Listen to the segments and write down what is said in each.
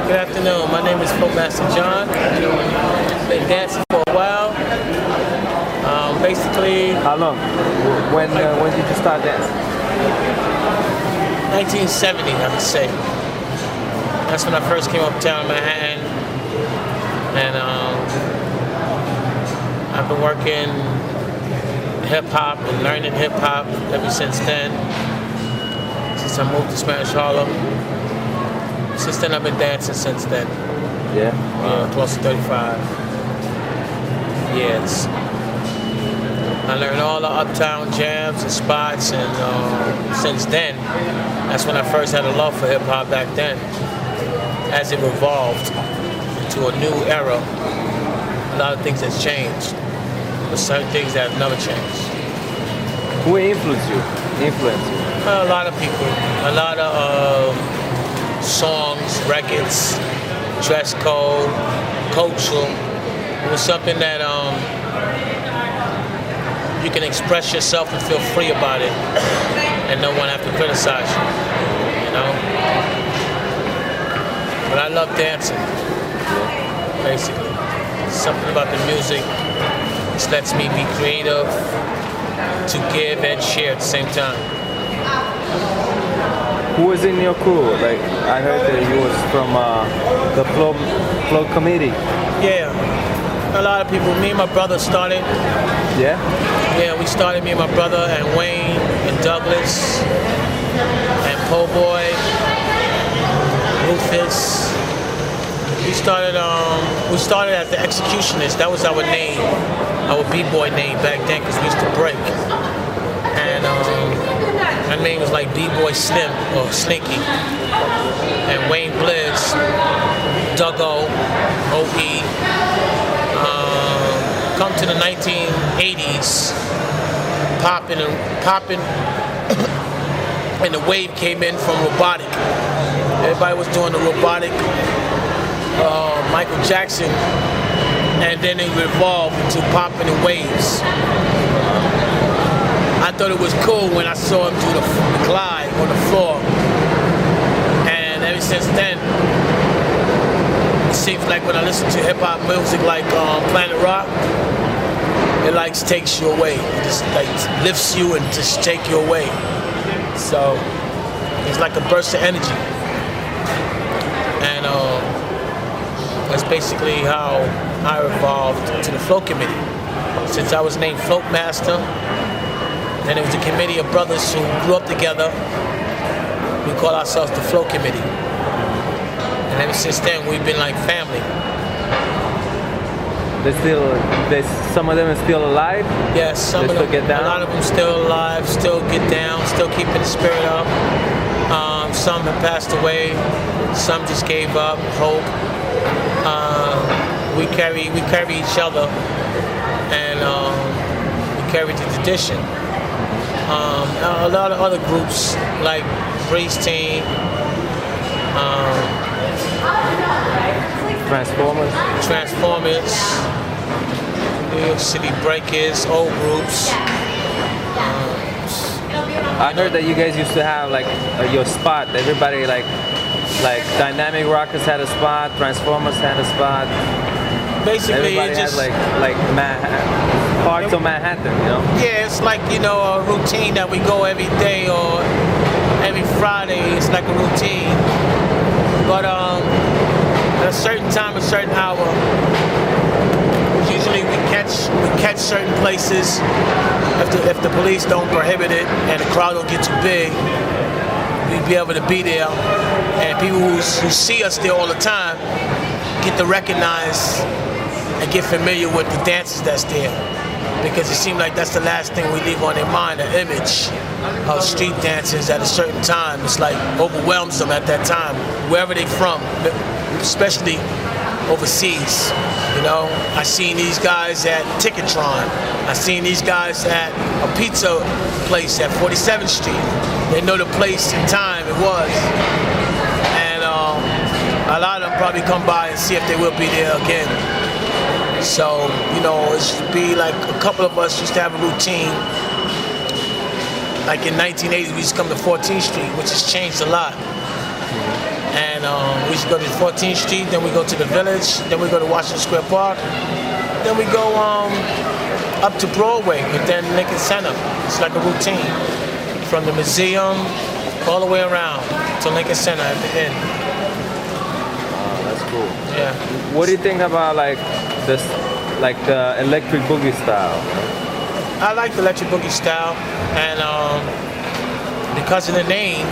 Good afternoon. My name is FlowthMasterJohn. Been dancing for a while. Basically, how long? When did you start dancing? 1970, I would say. That's when I first came uptown in Manhattan, and I've been working hip hop and learning hip hop ever since then. Since I moved to Spanish Harlem. Since then, I've been dancing since then. Yeah? Close to 35 years. I learned all the uptown jams and spots, and since then, that's when I first had a love for hip-hop back then. As it evolved to a new era, a lot of things have changed, but certain things that have never changed. Who influenced you? A lot of people, a lot of songs, records, dress code, culture. It was something that you can express yourself and feel free about it, and no one have to criticize you, you know? But I love dancing, basically. Something about the music just lets me be creative, to give and share at the same time. Who was in your crew? Like, I heard that you was from the Flow Committee. Yeah, a lot of people. Me and my brother started. Yeah? Yeah, we started, me and my brother, and Wayne, and Douglas, and Po' Boy, Rufus. We started as the Executionists. That was our name, our B-boy name back then, because we used to break. And my name was like B-Boy Slim or Slinky. And Wayne Blizz, Duggo, O.E. Come to the 1980s, popping, and the wave came in from robotic. Everybody was doing the robotic, Michael Jackson, and then it evolved to popping in waves. I thought it was cool when I saw him do the glide on the floor. And ever since then, it seems like when I listen to hip-hop music like Planet Rock, it like takes you away. It just like lifts you and just take you away. So it's like a burst of energy. And that's basically how I evolved to the Flow Committee. Since I was named FlowthMaster, and it was a committee of brothers who grew up together. We call ourselves the Flow Committee. And ever since then, we've been like family. Some of them are still alive? Yes, some of them. Get down? A lot of them still alive, still get down, still keeping the spirit up. Some have passed away. Some just gave up hope. We carry each other, and we carry the tradition. A lot of other groups like Breeze Team, Transformers, New York City Breakers, old groups. I heard that you guys used to have like your spot. Everybody like Dynamic Rockers had a spot, Transformers had a spot. Basically, everybody just had like parts of Manhattan, you know? Yeah, it's like, you know, a routine that we go every day or every Friday. It's like a routine. But at a certain time, a certain hour, usually we catch certain places. If the police don't prohibit it and the crowd don't get too big, we'd be able to be there. And people who see us there all the time get to recognize and get familiar with the dances that's there. Because it seems like that's the last thing we leave on their mind, the image of street dancers at a certain time. It's like overwhelms them at that time, wherever they from, especially overseas. You know, I seen these guys at Ticketron. I seen these guys at a pizza place at 47th Street. They know the place and time it was. And a lot of them probably come by and see if they will be there again. So, you know, it should be like a couple of us used to have a routine. Like in 1980s, we used to come to 14th Street, which has changed a lot. And we used to go to 14th Street, then we go to the Village, then we go to Washington Square Park, then we go up to Broadway, and then Lincoln Center. It's like a routine. From the museum all the way around to Lincoln Center at the end. Oh, that's cool. Yeah. What do you think about like this, like the electric boogie style? I like the electric boogie style, and because of the name,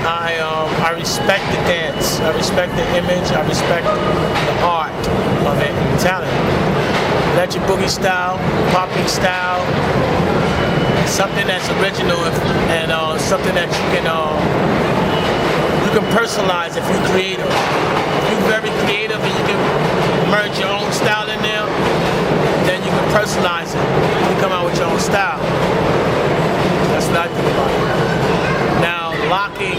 I respect the dance. I respect the image. I respect the art of it and the talent. Electric boogie style, popping style, something that's original and something that you can personalize if you're creative. If you're very creative and you can merge your own style in there, then you can personalize it. You come out with your own style. That's what I think about it. Now, locking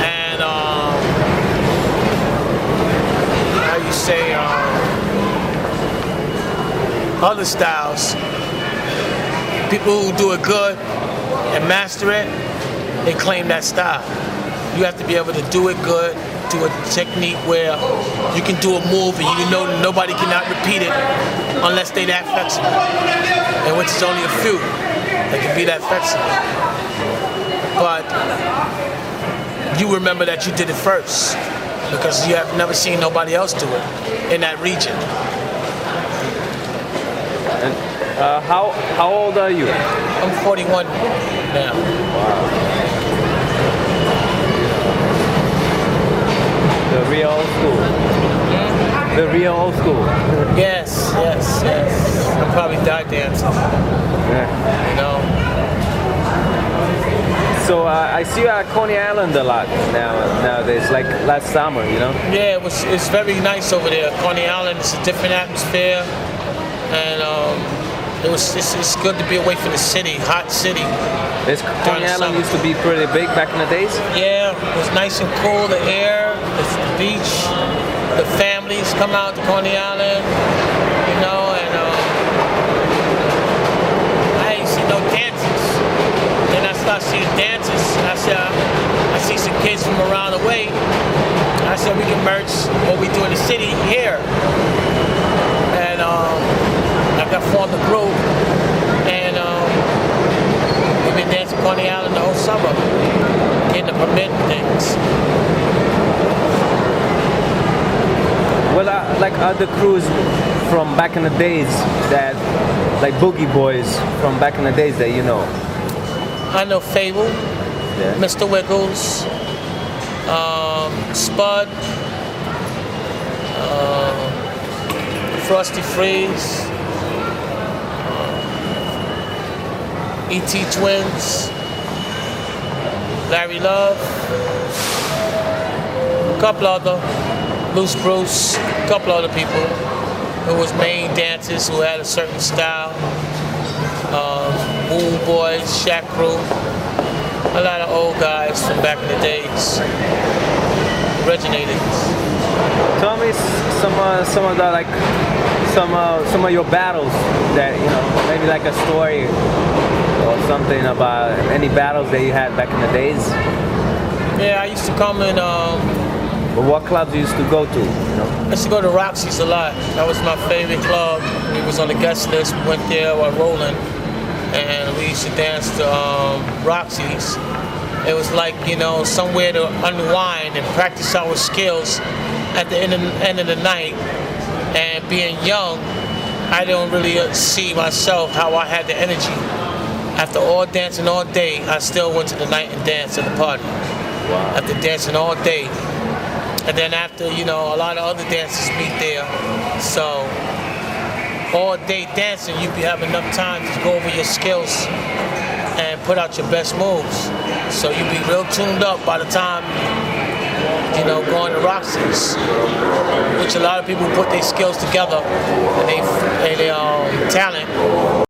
and how you say other styles, people who do it good and master it, they claim that style. You have to be able to do it good, do a technique where you can do a move and you know nobody cannot repeat it unless they that flexible. And which is only a few that can be that flexible. But you remember that you did it first because you have never seen nobody else do it in that region. And how old are you? I'm 41 now. Wow. The real old school. The real old school. Yes. I'll probably die dancing. Yeah. You know. So I see you at Coney Island a lot nowadays, like last summer, you know? Yeah, it's very nice over there. Coney Island, it's a different atmosphere, and it's good to be away from the city, hot city. Coney Island used to be pretty big back in the days? Yeah, it was nice and cool, the air, it's the beach, the families come out to Coney Island, you know, and I ain't seen no dances. Then I start seeing dances, I see some kids from around the way. I said we can merge what we do in the city here. And I got formed a group, and we've been dancing Coney Island the whole summer, getting the permit and things. Well, like other crews from back in the days that, like Boogie Boys from back in the days that you know? I know Fable, Yeah. Mr. Wiggles, Spud, Frosty Freeze, E.T. Twins, Larry Love, a couple other, Loose Bruce, a couple other people who was main dancers who had a certain style. Woo Boys, Shack Crew, a lot of old guys from back in the days, originated. Tell me some of the like some of your battles that you know, maybe like a story or something about any battles that you had back in the days. Yeah, I used to come in. But what clubs you used to go to? You know? I used to go to Roxy's a lot. That was my favorite club. We was on the guest list. We went there while rolling, and we used to dance to Roxy's. It was like, you know, somewhere to unwind and practice our skills at the end of the night. And being young, I don't really see myself how I had the energy. After all dancing all day, I still went to the night and danced at the party. Wow. After dancing all day. And then after, you know, a lot of other dancers meet there. So all day dancing, you have enough time to go over your skills and put out your best moves. So you be real tuned up by the time, you know, going to Roxy's, which a lot of people put their skills together and they